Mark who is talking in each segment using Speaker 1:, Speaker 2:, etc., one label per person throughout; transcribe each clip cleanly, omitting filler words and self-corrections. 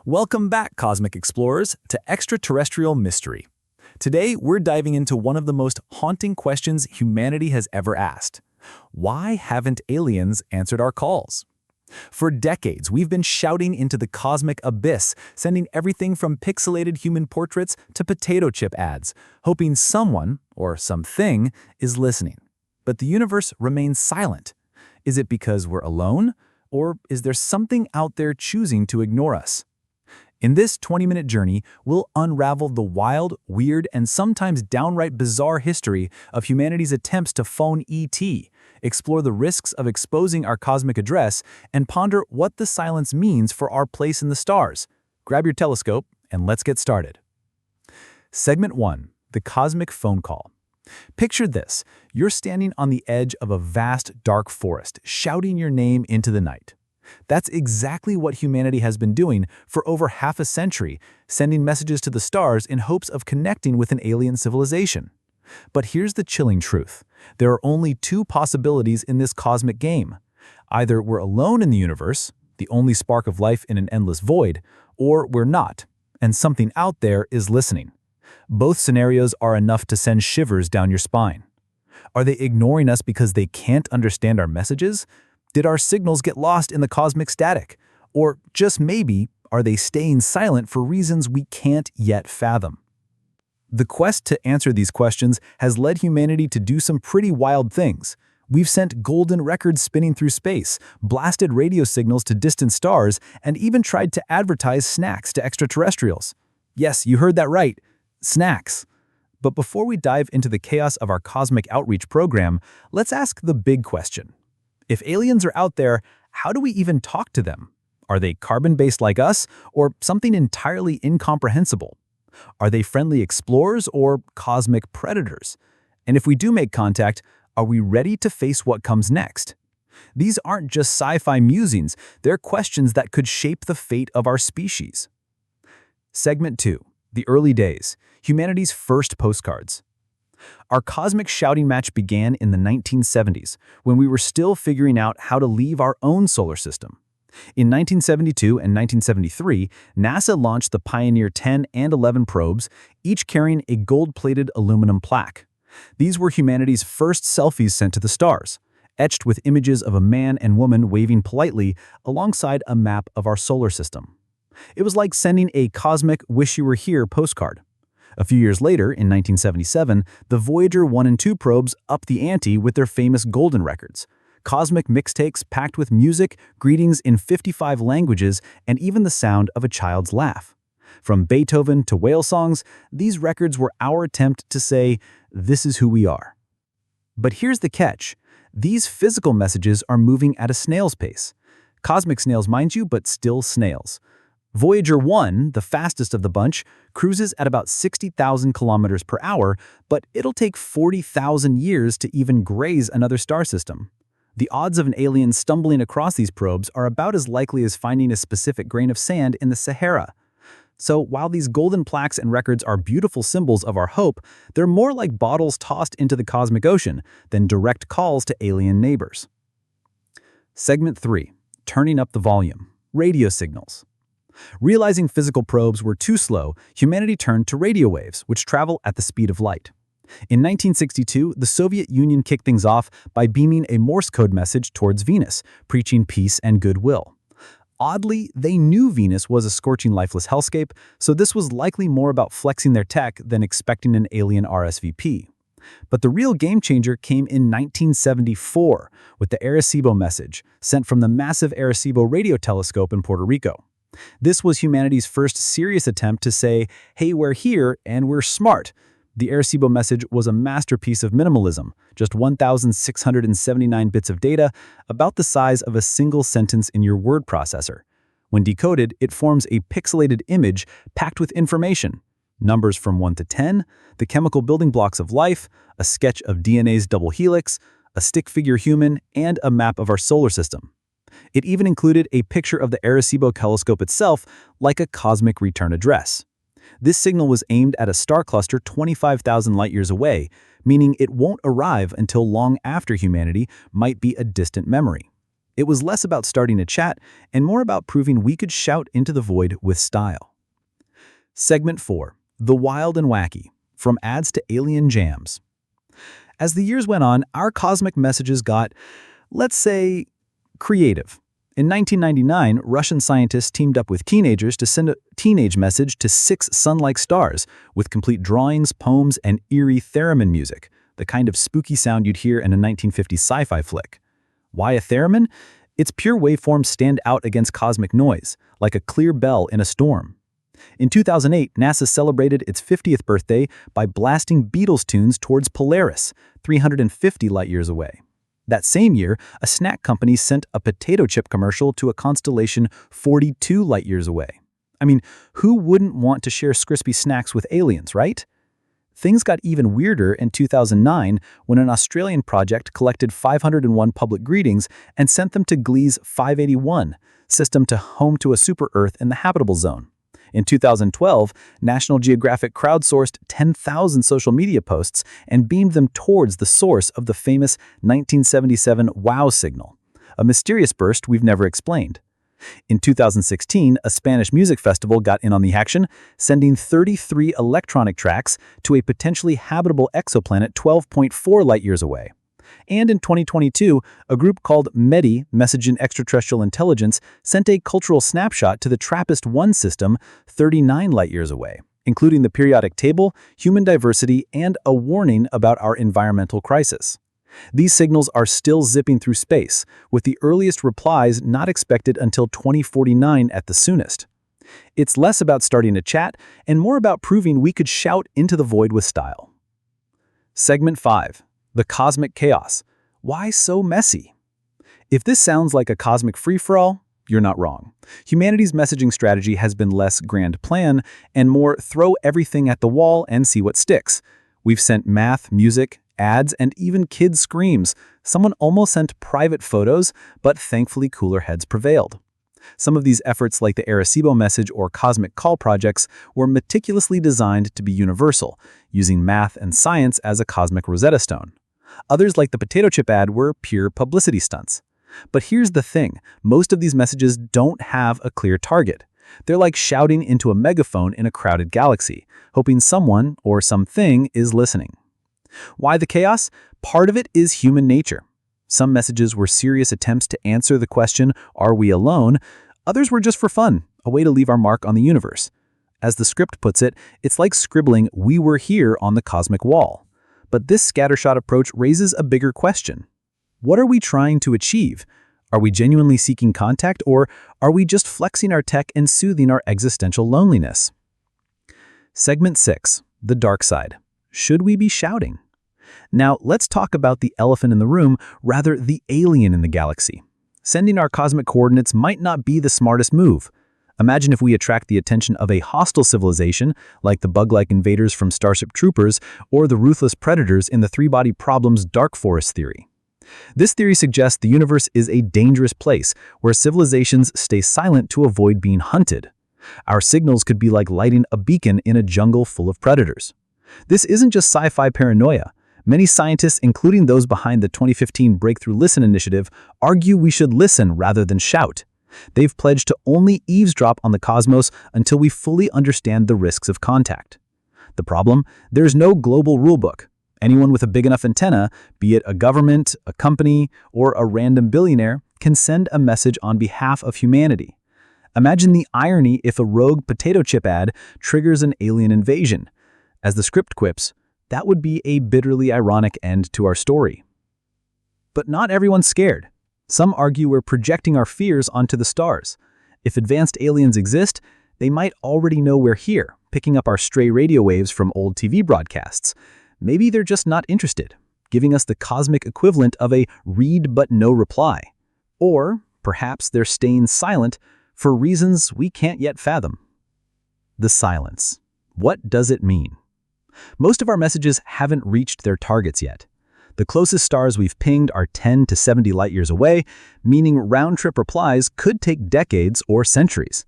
Speaker 1: Welcome back, cosmic explorers, to Extraterrestrial Mystery. Today, we're diving into one of the most haunting questions humanity has ever asked. Why haven't aliens answered our calls? For decades, we've been shouting into the cosmic abyss, sending everything from pixelated human portraits to potato chip ads, hoping someone, or something, is listening. But the universe remains silent. Is it because we're alone? Or is there something out there choosing to ignore us? In this 20-minute journey, we'll unravel the wild, weird, and sometimes downright bizarre history of humanity's attempts to phone ET, explore the risks of exposing our cosmic address, and ponder what the silence means for our place in the stars. Grab your telescope, and let's get started. Segment 1. The Cosmic Phone Call. Picture this. You're standing on the edge of a vast, dark forest, shouting your name into the night. That's exactly what humanity has been doing for over half a century, sending messages to the stars in hopes of connecting with an alien civilization. But here's the chilling truth. There are only two possibilities in this cosmic game. Either we're alone in the universe, the only spark of life in an endless void, or we're not, and something out there is listening. Both scenarios are enough to send shivers down your spine. Are they ignoring us because they can't understand our messages? Did our signals get lost in the cosmic static? Or just maybe, are they staying silent for reasons we can't yet fathom? The quest to answer these questions has led humanity to do some pretty wild things. We've sent golden records spinning through space, blasted radio signals to distant stars, and even tried to advertise snacks to extraterrestrials. Yes, you heard that right. Snacks. But before we dive into the chaos of our cosmic outreach program, let's ask the big question. If aliens are out there, how do we even talk to them? Are they carbon-based like us, or something entirely incomprehensible? Are they friendly explorers or cosmic predators? And if we do make contact, are we ready to face what comes next? These aren't just sci-fi musings, they're questions that could shape the fate of our species. Segment 2. The Early Days. Humanity's First Postcards. Our cosmic shouting match began in the 1970s, when we were still figuring out how to leave our own solar system. In 1972 and 1973, NASA launched the Pioneer 10 and 11 probes, each carrying a gold-plated aluminum plaque. These were humanity's first selfies sent to the stars, etched with images of a man and woman waving politely alongside a map of our solar system. It was like sending a cosmic wish-you-were-here postcard. A few years later, in 1977, the Voyager 1 and 2 probes upped the ante with their famous golden records. Cosmic mixtapes packed with music, greetings in 55 languages, and even the sound of a child's laugh. From Beethoven to whale songs, these records were our attempt to say, this is who we are. But here's the catch. These physical messages are moving at a snail's pace. Cosmic snails, mind you, but still snails. Voyager 1, the fastest of the bunch, cruises at about 60,000 kilometers per hour, but it'll take 40,000 years to even graze another star system. The odds of an alien stumbling across these probes are about as likely as finding a specific grain of sand in the Sahara. So while these golden plaques and records are beautiful symbols of our hope, they're more like bottles tossed into the cosmic ocean than direct calls to alien neighbors. Segment 3. Turning up the volume. Radio signals. Realizing physical probes were too slow, humanity turned to radio waves, which travel at the speed of light. In 1962, the Soviet Union kicked things off by beaming a Morse code message towards Venus, preaching peace and goodwill. Oddly, they knew Venus was a scorching, lifeless hellscape, so this was likely more about flexing their tech than expecting an alien RSVP. But the real game changer came in 1974 with the Arecibo message, sent from the massive Arecibo radio telescope in Puerto Rico. This was humanity's first serious attempt to say, hey, we're here and we're smart. The Arecibo message was a masterpiece of minimalism, just 1,679 bits of data, about the size of a single sentence in your word processor. When decoded, it forms a pixelated image packed with information. Numbers from 1 to 10, the chemical building blocks of life, a sketch of DNA's double helix, a stick figure human, and a map of our solar system. It even included a picture of the Arecibo telescope itself, like a cosmic return address. This signal was aimed at a star cluster 25,000 light-years away, meaning it won't arrive until long after humanity might be a distant memory. It was less about starting a chat and more about proving we could shout into the void with style. Segment 4. The Wild and Wacky. From Ads to Alien Jams. As the years went on, our cosmic messages got, let's say, creative. In 1999, Russian scientists teamed up with teenagers to send a teenage message to 6 sun-like stars with complete drawings, poems, and eerie theremin music, the kind of spooky sound you'd hear in a 1950s sci-fi flick. Why a theremin? Its pure waveforms stand out against cosmic noise, like a clear bell in a storm. In 2008, NASA celebrated its 50th birthday by blasting Beatles tunes towards Polaris, 350 light-years away. That same year, a snack company sent a potato chip commercial to a constellation 42 light-years away. I mean, who wouldn't want to share crispy snacks with aliens, right? Things got even weirder in 2009 when an Australian project collected 501 public greetings and sent them to Glee's 581 system to home to a super-Earth in the habitable zone. In 2012, National Geographic crowdsourced 10,000 social media posts and beamed them towards the source of the famous 1977 WOW signal, a mysterious burst we've never explained. In 2016, a Spanish music festival got in on the action, sending 33 electronic tracks to a potentially habitable exoplanet 12.4 light-years away. And in 2022, a group called METI, Message in Extraterrestrial Intelligence, sent a cultural snapshot to the TRAPPIST-1 system 39 light-years away, including the periodic table, human diversity, and a warning about our environmental crisis. These signals are still zipping through space, with the earliest replies not expected until 2049 at the soonest. It's less about starting a chat and more about proving we could shout into the void with style. Segment 5. The Cosmic Chaos. Why so messy? If this sounds like a cosmic free-for-all, you're not wrong. Humanity's messaging strategy has been less grand plan and more throw everything at the wall and see what sticks. We've sent math, music, ads, and even kids' screams. Someone almost sent private photos, but thankfully cooler heads prevailed. Some of these efforts, like the Arecibo message or Cosmic Call projects, were meticulously designed to be universal, using math and science as a cosmic Rosetta Stone. Others, like the potato chip ad, were pure publicity stunts. But here's the thing, most of these messages don't have a clear target. They're like shouting into a megaphone in a crowded galaxy, hoping someone or something is listening. Why the chaos? Part of it is human nature. Some messages were serious attempts to answer the question, are we alone? Others were just for fun, a way to leave our mark on the universe. As the script puts it, it's like scribbling, "We were here" on the cosmic wall. But this scattershot approach raises a bigger question. What are we trying to achieve? Are we genuinely seeking contact, or are we just flexing our tech and soothing our existential loneliness? Segment 6. The Dark Side. Should we be shouting? Now, let's talk about the elephant in the room, rather the alien in the galaxy. Sending our cosmic coordinates might not be the smartest move. Imagine if we attract the attention of a hostile civilization, like the bug-like invaders from Starship Troopers or the ruthless predators in the three-body problem's dark forest theory. This theory suggests the universe is a dangerous place where civilizations stay silent to avoid being hunted. Our signals could be like lighting a beacon in a jungle full of predators. This isn't just sci-fi paranoia. Many scientists, including those behind the 2015 Breakthrough Listen initiative, argue we should listen rather than shout. They've pledged to only eavesdrop on the cosmos until we fully understand the risks of contact. The problem? There's no global rulebook. Anyone with a big enough antenna, be it a government, a company, or a random billionaire, can send a message on behalf of humanity. Imagine the irony if a rogue potato chip ad triggers an alien invasion. As the script quips, that would be a bitterly ironic end to our story. But not everyone's scared. Some argue we're projecting our fears onto the stars. If advanced aliens exist, they might already know we're here, picking up our stray radio waves from old TV broadcasts. Maybe they're just not interested, giving us the cosmic equivalent of a read but no reply. Or perhaps they're staying silent for reasons we can't yet fathom. The silence. What does it mean? Most of our messages haven't reached their targets yet. The closest stars we've pinged are 10 to 70 light-years away, meaning round-trip replies could take decades or centuries.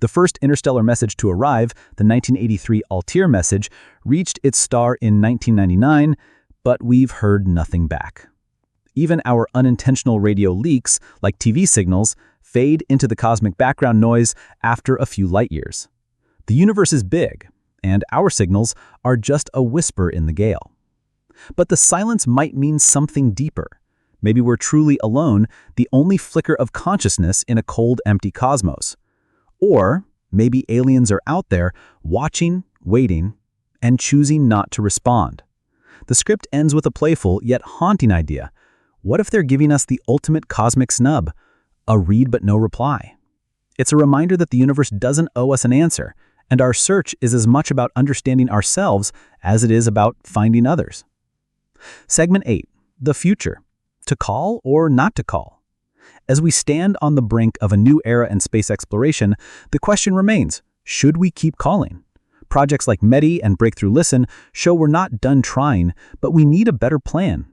Speaker 1: The first interstellar message to arrive, the 1983 Altair message, reached its star in 1999, but we've heard nothing back. Even our unintentional radio leaks, like TV signals, fade into the cosmic background noise after a few light years. The universe is big, and our signals are just a whisper in the gale. But the silence might mean something deeper. Maybe we're truly alone, the only flicker of consciousness in a cold, empty cosmos. Or maybe aliens are out there, watching, waiting, and choosing not to respond. The script ends with a playful yet haunting idea. What if they're giving us the ultimate cosmic snub? A read but no reply. It's a reminder that the universe doesn't owe us an answer, and our search is as much about understanding ourselves as it is about finding others. Segment 8. The future. To call or not to call? As we stand on the brink of a new era in space exploration, the question remains, should we keep calling? Projects like METI and Breakthrough Listen show we're not done trying, but we need a better plan.